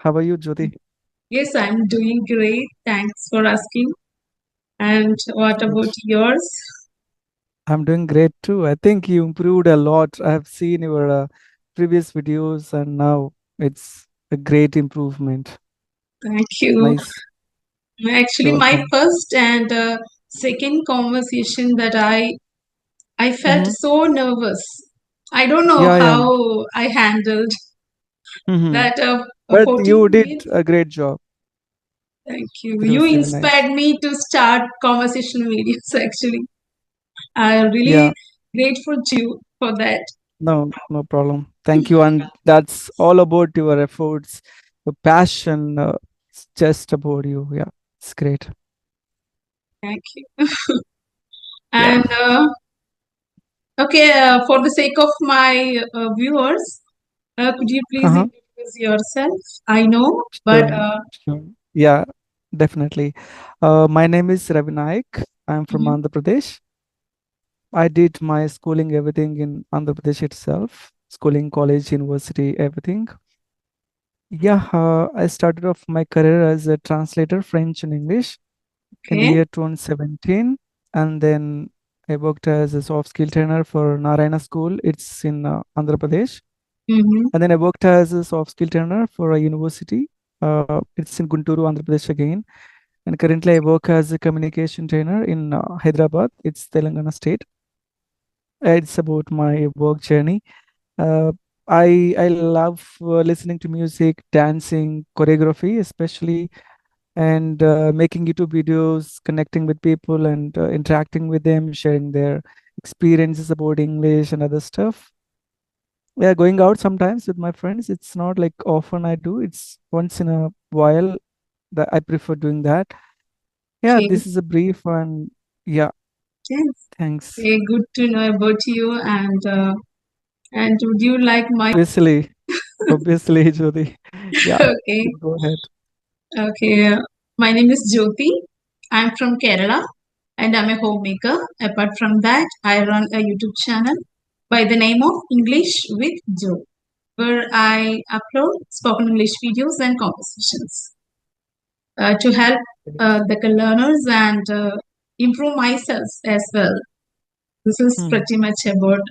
How are you, Jyoti? Yes, I'm doing great. Thanks for asking. And what about Great. yours? I'm doing great too. I think you improved a lot. I have seen your previous videos, and now it's a great improvement. Thank you. Nice. Actually, You're my welcome. first and second conversation that I felt Mm-hmm. so nervous. I don't know Yeah, yeah. how I handled Mm-hmm. that But 14 you did minutes. a great job. Thank you. It You was really nice. inspired me to start conversation videos. Actually, I'm Yeah. really grateful to you for that. No, no problem. Thank you. And that's all about your efforts, your passion. It's just about you. Yeah. It's great. Thank you. Yeah. And okay, for the sake of my viewers, could you please Uh-huh. introduce yourself? I know, but Sure. Sure. Yeah, definitely. My name is Ravi Naik. I'm from mhm, Andhra Pradesh. I did my schooling, everything in Andhra Pradesh itself. Schooling, college, university, everything. Yeah, I started off my career as a translator, French and English, in the okay. year 2017. And then I worked as a soft skill trainer for Narayana School. It's in Andhra Pradesh. Mm-hmm, And then I worked as a soft skill trainer for a university. It's in Gunturu, Andhra Pradesh again. And currently, I work as a communication trainer in Hyderabad. It's Telangana state. It's about my work journey. Uh, I love listening to music, dancing, choreography, especially, and making YouTube videos, connecting with people, and interacting with them, sharing their experiences about English and other stuff. Yeah, going out sometimes with my friends. It's not like often I do. It's once in a while that I prefer doing that. Yeah, okay. this is a brief and yeah, Yes. thanks. Okay, good to know about you. And would you like my? Obviously, obviously, Jyoti. Yeah, Okay, you go ahead. okay. My name is Jyoti. I'm from Kerala, and I'm a homemaker. Apart from that, I run a YouTube channel by the name of English with Joe, where I upload spoken English videos and conversations to help the learners and improve myself as well. This is Hmm. pretty much about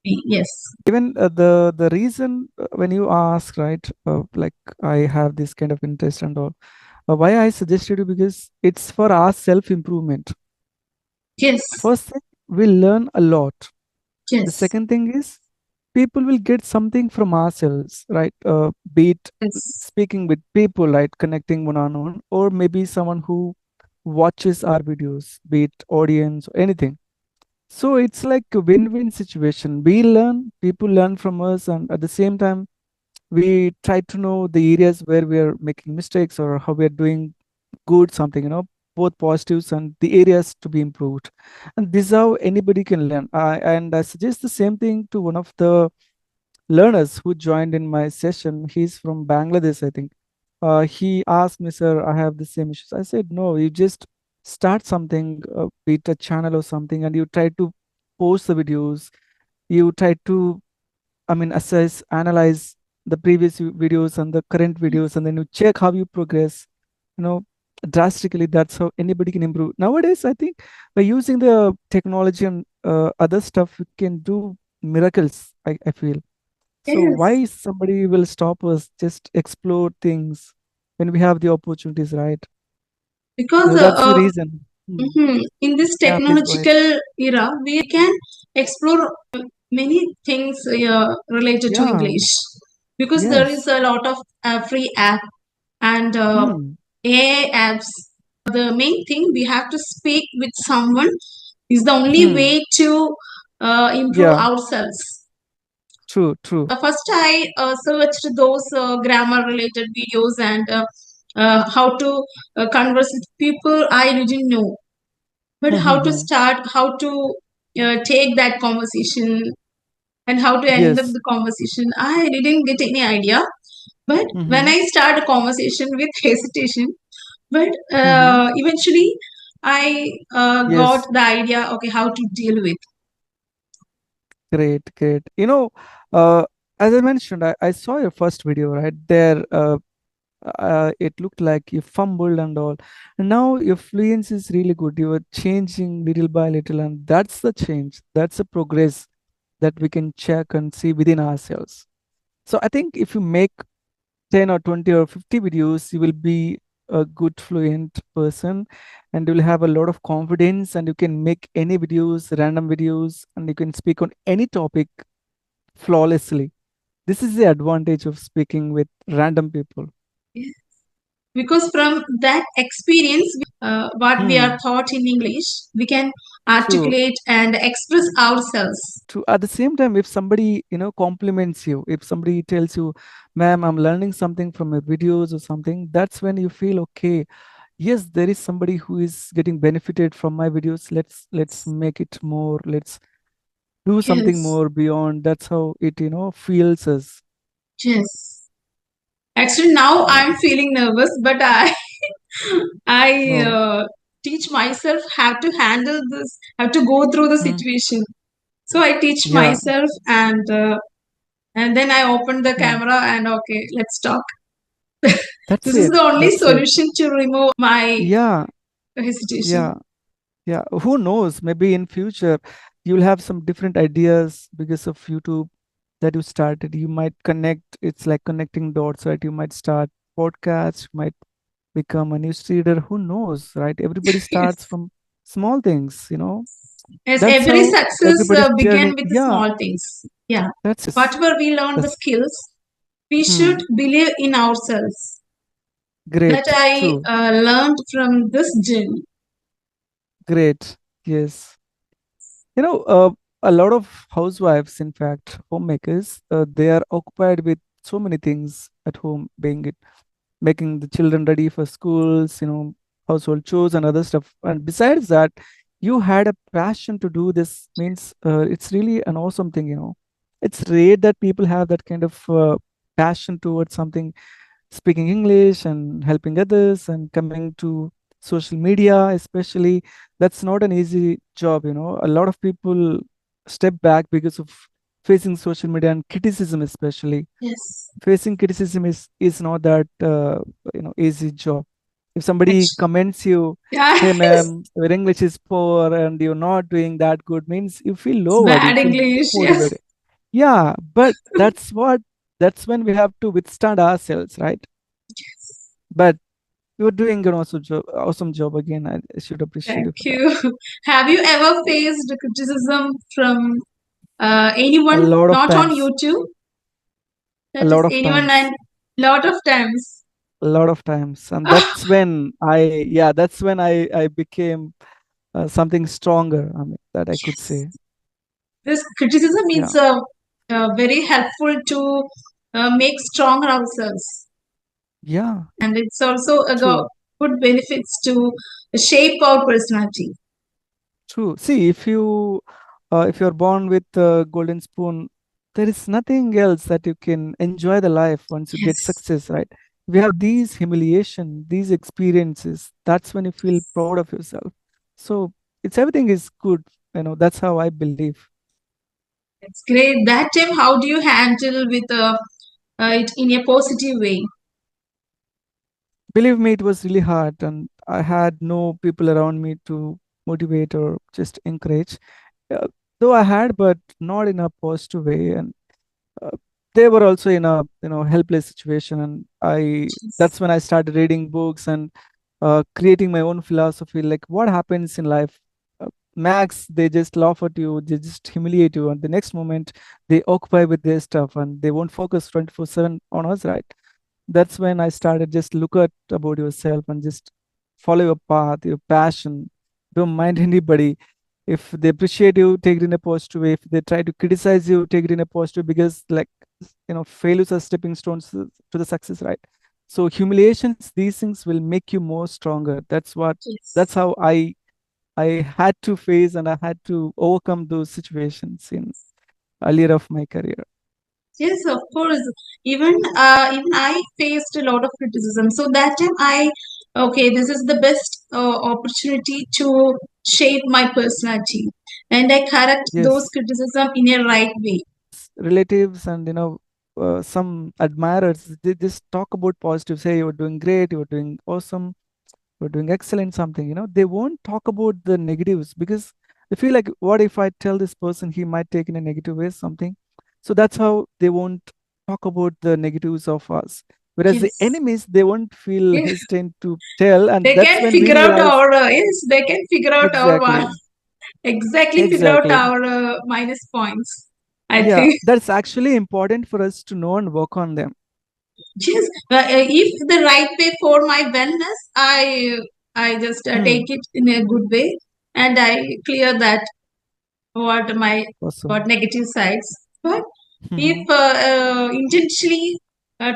me. Yes. Even the reason when you ask, right, like I have this kind of interest and all, why I suggested you because it's for our self improvement. Yes. First thing, we learn a lot. The Yes. second thing is people will get something from ourselves, right? Be it Yes. speaking with people, right, connecting one on one, or maybe someone who watches our videos, be it audience or anything. So it's like a win-win situation. We learn, people learn from us, and at the same time, we try to know the areas where we are making mistakes or how we are doing good something, both positives and the areas to be improved. And this is how anybody can learn. And I suggest the same thing to one of the learners who joined in my session. He's from Bangladesh, I think. He asked me, sir, I have the same issues. I said, no, you just start something, be it a channel or something, and you try to post the videos. You try to, I mean, assess, analyze the previous videos and the current videos, and then you check how you progress, you know, drastically. That's how anybody can improve. Nowadays, I think by using the technology and other stuff, we can do miracles, I feel. So Yes. why somebody will stop us just explore things when we have the opportunities, right? Because So that's the reason. Hmm. in this Yeah, please go ahead. technological era, we can explore many things related to Yeah, English because there is yes. a lot of free app and Hmm. AI apps. The main thing we have to speak with someone is the only Hmm. way to improve Yeah, ourselves. true, true. First, I searched those grammar related videos and how to converse with people I didn't know, but how to Mm-hmm. start, how to take that conversation, and how to end up Yes. the conversation. I didn't get any idea. But when Mm-hmm. I start a conversation with hesitation, but Mm-hmm. eventually I got Yes. the idea. Okay, how to deal with. Great, great. Uh, as I mentioned, I saw your first video right there. it looked like you fumbled and all. And now your fluency is really good. You are changing little by little, and that's the change. That's the progress that we can check and see within ourselves. So I think if you make 10 or 20 or 50 videos, you will be a good fluent person, and you will have a lot of confidence, and you can make any videos, random videos, and you can speak on any topic flawlessly. This is the advantage of speaking with random people. Yes. Because from that experience, what we are Hmm. taught in English, we can True. articulate and express ourselves. True. At the same time, if somebody, compliments you, if somebody tells you, ma'am, I'm learning something from your videos or something, that's when you feel okay. Yes, there is somebody who is getting benefited from my videos. Let's make it more. Let's do something Yes, more beyond. That's how it, feels us. yes. Actually, now Yeah. I'm feeling nervous, but I I Oh. teach myself how to handle this, how to go through the Mm. situation. So I teach Yeah. myself, and then I open the Mm. camera and okay, let's talk. That's This is it. the only That's it. solution to remove my Yeah. hesitation. Yeah. Yeah, who knows? Maybe in future you'll have some different ideas because of YouTube that you started. You might connect, it's like connecting dots, right? You might start podcasts, you might become a newsreader. Who knows, right? Everybody starts Yes. from small things. As That's every how success everybody's began journey. with the Yeah, small things. Yeah. that's Whatever we learn the that's skills, we should hmm, believe in ourselves. That great, I true, learned from this journey. great. Yes. A lot of housewives, in fact, homemakers, they are occupied with so many things at home, being it making the children ready for schools, household chores and other stuff. And besides that, you had a passion to do this means it's really an awesome thing. It's rare that people have that kind of passion towards something, speaking English and helping others and coming to social media, especially. That's not an easy job. A lot of people step back because of facing social media and criticism, especially. Yes. Facing criticism is not that easy job. If somebody Actually, comments you, yeah, hey ma'am, your English is poor and you're not doing that good, means you feel it's lowered, you bad feel English. Yes. demotivated. Yeah, but that's when we have to withstand ourselves, right? But you're doing an awesome job again. I should appreciate Thank you for that. you. Have you ever faced criticism from A anyone lot of not on times, YouTube? a That is lot of anyone times, and lot of times. a lot of times, and that's when I became something stronger. I mean, that I could Yes. say. This criticism Yeah, is very helpful to make stronger ourselves, yeah, and it's also a true, good benefits to shape our personality. true. See, if you're born with a golden spoon, there is nothing else that you can enjoy the life once you get Yes, success, right? We have these humiliation, these experiences. That's when you feel proud of yourself. So it's everything is good. That's how I believe. it's great. That time, how do you handle with it in a positive way? Believe me, it was really hard, and I had no people around me to motivate or just encourage. Uh, though I had, but not in a positive way. And uh, they were also in a helpless situation, and I Yes. that's when I started reading books and creating my own philosophy. Like what happens in life? Max, they just laugh at you, they just humiliate you, and the next moment they occupy with their stuff and they won't focus 24/7 on us, right? That's when I started just look at about yourself and just follow your path, your passion. Don't mind anybody. If they appreciate you, take it in a positive way. If they try to criticize you, take it in a positive, because like failures are stepping stones to the success, right? So humiliations, these things will make you more stronger. That's Yes. how I had to face and I had to overcome those situations in earlier of my career. Yes, of course. Even I faced a lot of criticism. So that time okay, this is the best opportunity to shape my personality, and I correct those Yes. criticism in a right way. Relatives and some admirers, they just talk about positive, say you're doing great, you're doing awesome, you're doing excellent, something, they won't talk about the negatives because they feel like, what if I tell this person, he might take in a negative way, something. So that's how they won't talk about the negatives of us. Whereas the Yes. enemies, they won't feel Yes. hesitant to tell, and They that's can when we figure out realize. our yes, they can figure out our Exactly, exactly figure out exactly. our minus points. I Yeah, think. that's actually important for us to know and work on them. Yes, if the right way for my wellness, I just Hmm. take it in a good way, and I clear that what my Awesome. what negative sides. But if Hmm. intentionally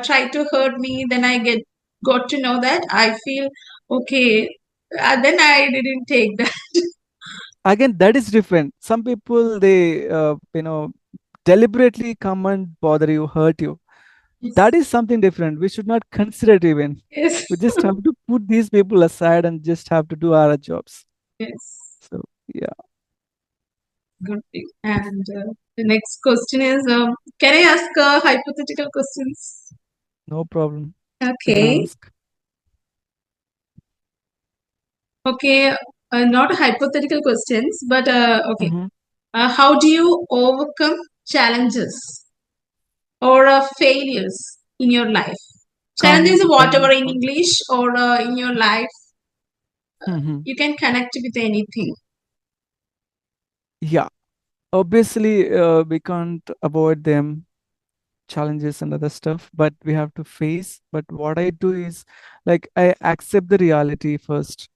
try to hurt me, then I got to know that I feel okay. Then I didn't take that. Again, that is different. Some people, they deliberately come and bother you, hurt you. That Yes, is something different. We should not consider it even. yes, We just have to put these people aside and just have to do our jobs. yes. So yeah, Good thing. And the next question is, can I ask hypothetical questions? no problem. You can Okay. ask. Okay. Not hypothetical questions, but okay. Hmm. How do you overcome challenges or failures in your life? Challenges, Come whatever and in English or in your life, hmm. you can connect with anything. Yeah. Obviously, we can't avoid them, challenges and other stuff, but we have to face. But what I do is, like, I accept the reality first.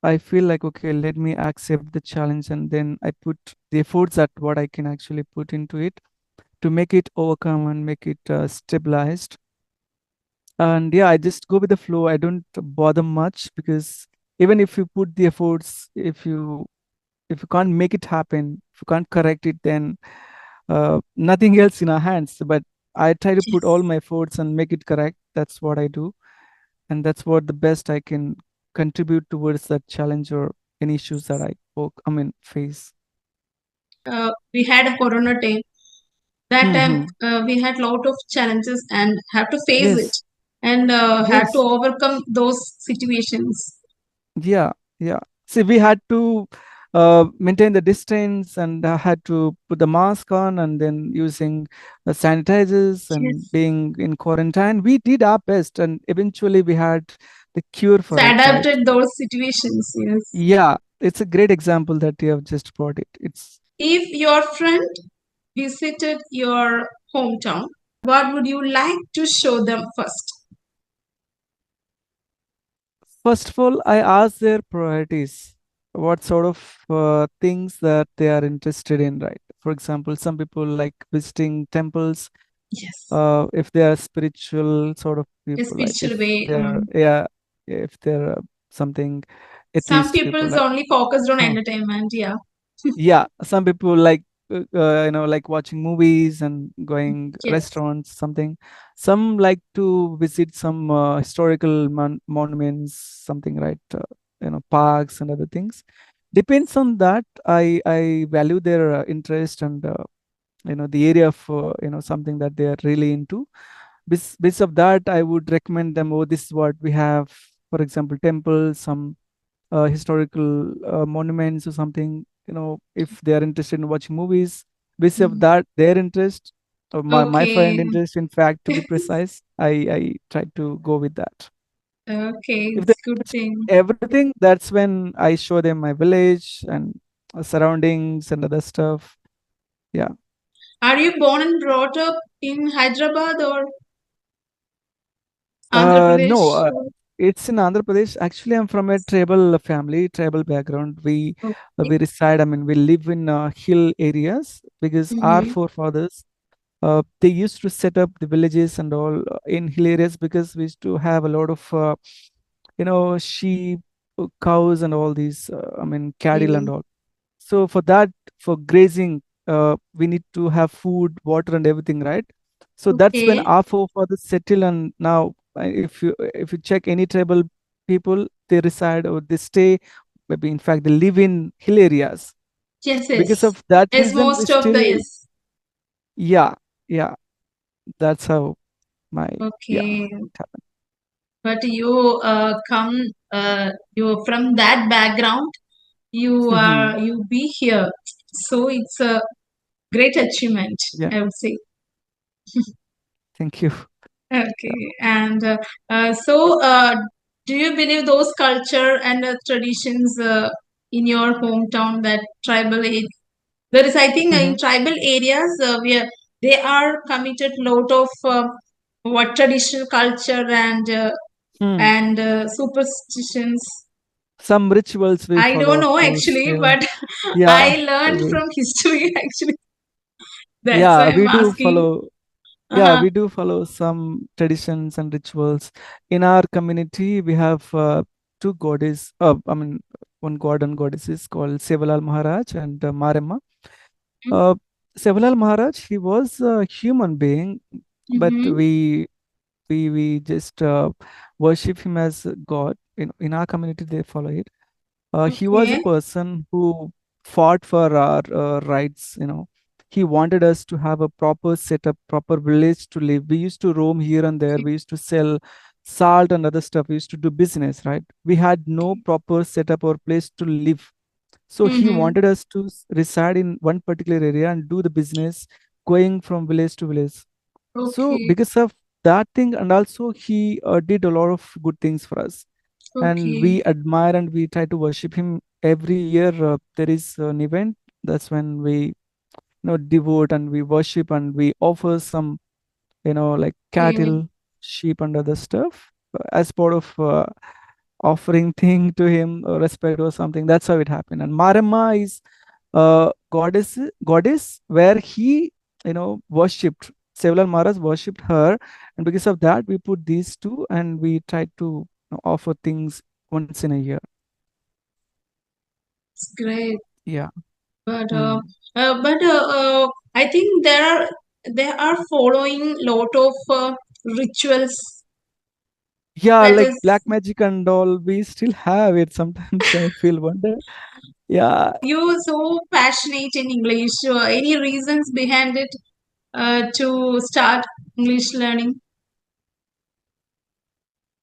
I feel like, okay, let me accept the challenge, and then I put the efforts that what I can actually put into it to make it overcome and make it stabilized. And yeah, I just go with the flow. I don't bother much because even if you put the efforts, if you can't make it happen, if you can't correct it, then nothing else in our hands. But I try to put all Yes. my efforts and make it correct. That's what I do, and that's what the best I can contribute towards that challenge or any issues that face. We had a corona time. That time Mm-hmm. we had lot of challenges and have to face it Yes, and had to yes, overcome those situations. yeah, yeah. See, we had to maintain the distance and had to put the mask on and then using sanitizers and Yes. being in quarantine. We did our best, and eventually we had the cure It's for it, right? adapted those situations. Yes. Yeah, it's a great example that you have just brought it. It's If your friend visited your hometown, what would you like to show them first? First of all, I ask their priorities, what sort of things that they are interested in, right? For example, some people like visiting temples, Yes. if they are spiritual sort of A people, right? spiritual If way. they're, yeah, if they're something Some atheist people people, is right? only focused on Huh. entertainment. Yeah. Yeah, some people like like watching movies and going Yes. restaurants, something. Some like to visit some historical monuments, something, right? Parks and other things. Depends on that. I value their interest and the area of something that they are really into. Base of that, I would recommend them. Oh, this is what we have. For example, temples, some historical monuments or something. If they are interested in watching movies, base of Mhm. that, their interest, or my friend Okay. interest, in fact, to be precise, I try to go with that. Okay. If they It's good watch thing. everything, that's when I show them my village and surroundings and other stuff. Yeah. Are you born and brought up in Hyderabad or Andhra No, Pradesh? it's in Andhra Pradesh. Actually, I'm from a tribal family, tribal background. We Okay. reside. I mean, we live in hill areas because our Mm-hmm. forefathers they used to set up the villages and all in hill areas because we used to have a lot of sheep, cows, and all these. Cattle and all. So for that, for grazing, we need to have food, water, and everything, right? So that's when Okay. our forefathers settle. And now, if you check any tribal people, they reside or they stay. Maybe in fact they live in hill areas. Yes, Because yes. of that Yes, reason, we most of the still, yes. yeah, yeah. That's how my, yeah, Okay, it happened. but you come, you from that background, you be here, so it's a great achievement, Yeah, I would say. thank you. Okay, and do you believe those culture and traditions in your hometown, that tribal area? There is, I think, Hmm. in tribal areas where they are committed lot of what traditional culture Hmm. and superstitions. Some rituals we I don't follow, of know course. actually, Yeah, but yeah, I learned we, from history actually. That's why yeah, I'm we do asking. follow. Yeah, Uh-huh. we do follow some traditions and rituals. In our community, we have two goddess. I mean, one god and goddess is called Sevalal Maharaj and Maremma. Uh, Sevalal Maharaj, he was a human being, but Mm-hmm. we just worship him as a god. In our community, they follow it. He was a Okay. person who fought for our rights. He wanted us to have a proper setup, proper village to live. We used to roam here and there. We used to sell salt and other stuff. We used to do business, right? We had no proper setup or place to live. So he Mm-hmm. wanted us to reside in one particular area and do the business, going from village to village. So Okay. because of that thing, and also he did a lot of good things for us, and Okay. we admire and we try to worship him every year. There is an event. That's when we devote and we worship and we offer some like Okay. cattle, sheep and other stuff as part of offering thing to him, respect or something. That's how it happened. And Maremma is goddess where he worshipped. Several Maras worshipped her, and because of that we put these two and we try to offer things once in a year. It's great. Yeah. But Mm. I think they are following lot of rituals. Yeah, That like is, black magic and all, we still have it. Sometimes I feel wonder. Yeah, you so passionate in English. Any reasons behind it to start English learning?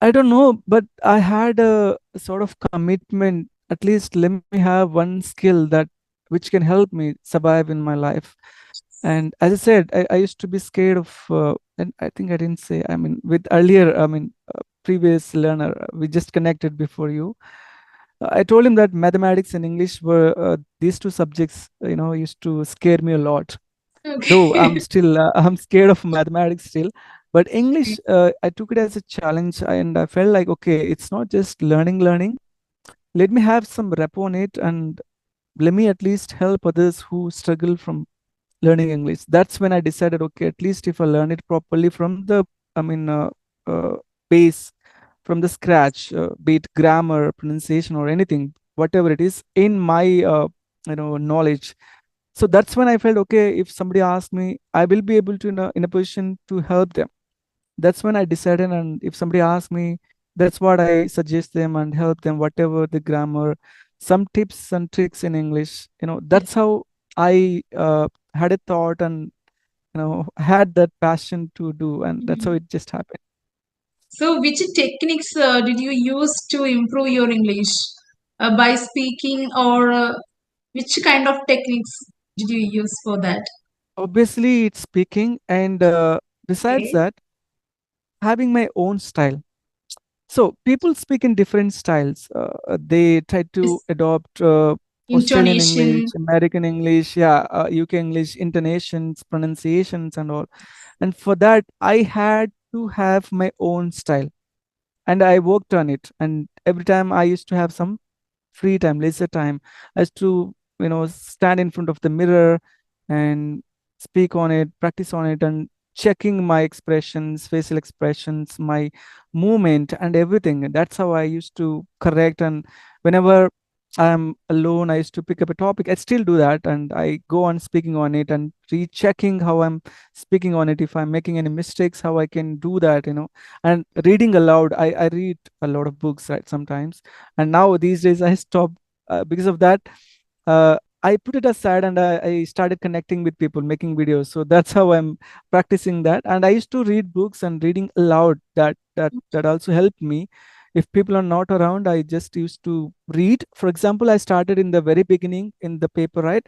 I don't know, but I had a sort of commitment. At least let me have one skill that which can help me survive in my life. And as I said, I used to be scared of, and I think I didn't say. I mean, with earlier, I mean, previous learner, we just connected before you. I told him that mathematics and English were these two subjects. Used to scare me a lot. Though Okay. I'm still, I'm scared of mathematics still, but English, I took it as a challenge, and I felt like, okay, it's not just learning. Let me have some rep on it, and let me at least help others who struggle from learning English. That's when I decided, okay, at least if I learn it properly from the, I mean, uh, base, from the scratch, be it grammar, pronunciation, or anything, whatever it is, in my, knowledge. So that's when I felt, okay, if somebody asks me, I will be able to, in a position to help them. That's when I decided, and if somebody asks me, that's what I suggest them and help them, whatever the grammar, some tips and tricks in English. Yes. That's how I had a thought and had that passion to do, and that's how Mhm. it just happened. So, which techniques did you use to improve your English? By speaking, or which kind of techniques did you use for that? Obviously, it's speaking, and besides Okay. that, having my own style. So people speak in different styles. They try to Yes. adopt Australian English, Intonation. American English, yeah, UK English, intonations, pronunciations, and all. And for that, I had to have my own style, and I worked on it. And every time I used to have some free time, leisure time, as to stand in front of the mirror and speak on it, practice on it, and checking my expressions, facial expressions, my movement, and everything. That's how I used to correct. And whenever I'm alone, I used to pick up a topic. I still do that, and I go on speaking on it and rechecking how I'm speaking on it. If I'm making any mistakes, how I can do that. And reading aloud. I read a lot of books, right? Sometimes, and now these days I stopped because of that. I put it aside and I started connecting with people, making videos. So that's how I'm practicing that. And I used to read books and reading aloud. That also helped me. If people are not around, I just used to read. For example, I started in the very beginning in the paper, right?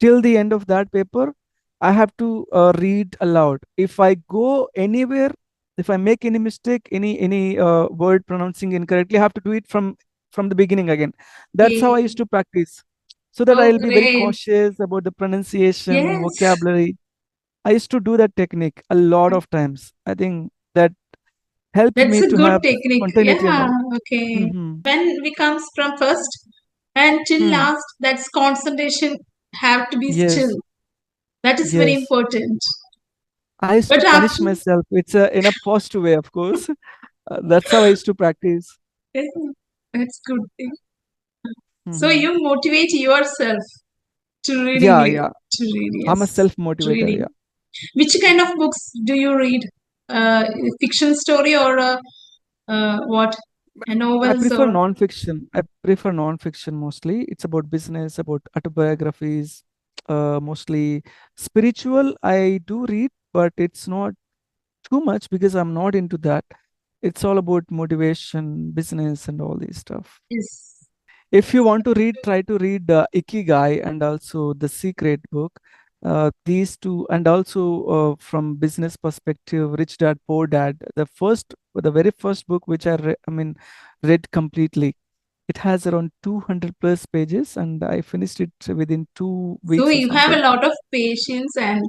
Till the end of that paper, I have to read aloud. If I go anywhere, if I make any mistake, any word pronouncing incorrectly, I have to do it from the beginning again. That's how I Okay. used to practice, so that Oh, I'll be very great. cautious about the pronunciation, Yes. vocabulary. I used to do that technique a lot of times. I think that helped That's me a to good have technique. spontaneity and Yeah. all. Okay. Hmm. When we comes from first and till Hmm. last, that's concentration have to be still. Yes, That is very yes. important. I used to But punish after, myself. It's a in a positive way, of course. That's how I used to practice. yeah, that's good thing. So Hmm. you motivate yourself to reading Yeah, it, yeah. to read, I'm a yes, self to motivator. reading. Yeah. Which kind of books do you read? Fiction story or what? I Novels prefer or non-fiction. I prefer non-fiction mostly. It's about business, about autobiographies, mostly spiritual. I do read, but it's not too much because I'm not into that. It's all about motivation, business, and all this stuff. is If you want to read, try to read Ikigai and also The Secret Book. These two, and also from business perspective, Rich Dad Poor Dad. The very first book which I mean, read completely. It has around 200 plus pages, and I finished it within two so weeks or you have a something. lot of patience and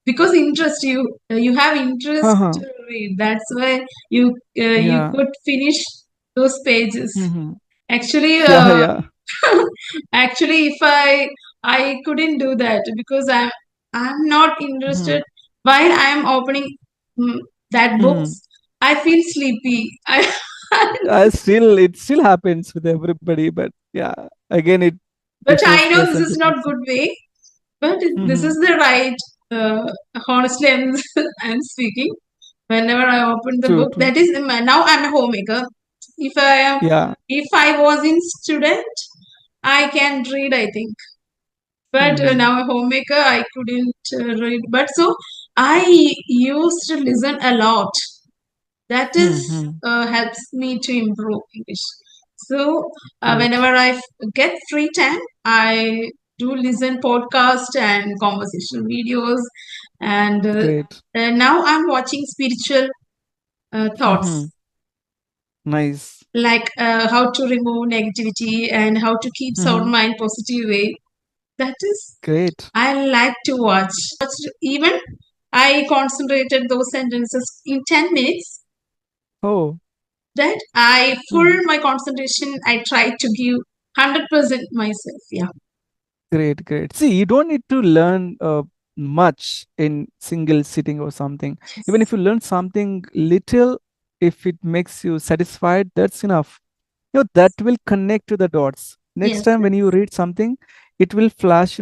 because interest you have interest Uh-huh. to read. That's why you Yeah. could finish those pages. Hmm. Actually, Yeah, yeah. actually, if I couldn't do that because I'm not Hmm. interested. While I'm opening mm, that Hmm. books, I feel sleepy. I It still happens with everybody, but yeah, again, it but I differs know this person is to not person. good way. But this Hmm. is the right. Honestly, I'm speaking. Whenever I open the True, book, true. that is now I'm a homemaker. If I am, Yeah. if I was in student, I can read. I think but Hmm. now a homemaker I couldn't read but so I used to listen a lot that is Hmm. Hmm. helps me to improve English so Great. whenever get free time I do listen podcast and conversation videos Great. and now I'm watching spiritual thoughts Hmm. Nice. like how to remove negativity and how to keep our Hmm. mind positive way that is Great. I like to watch. Even I concentrated those sentences in 10 minutes. Oh. That I full Hmm. my concentration. I try to give 100% myself. Yeah. Great, great. See, you don't need to learn much in single sitting or something. Even if Yes. you learn something little, if it makes you satisfied, that's enough. That will connect to the dots. Next Yes. time when you read something, it will flash,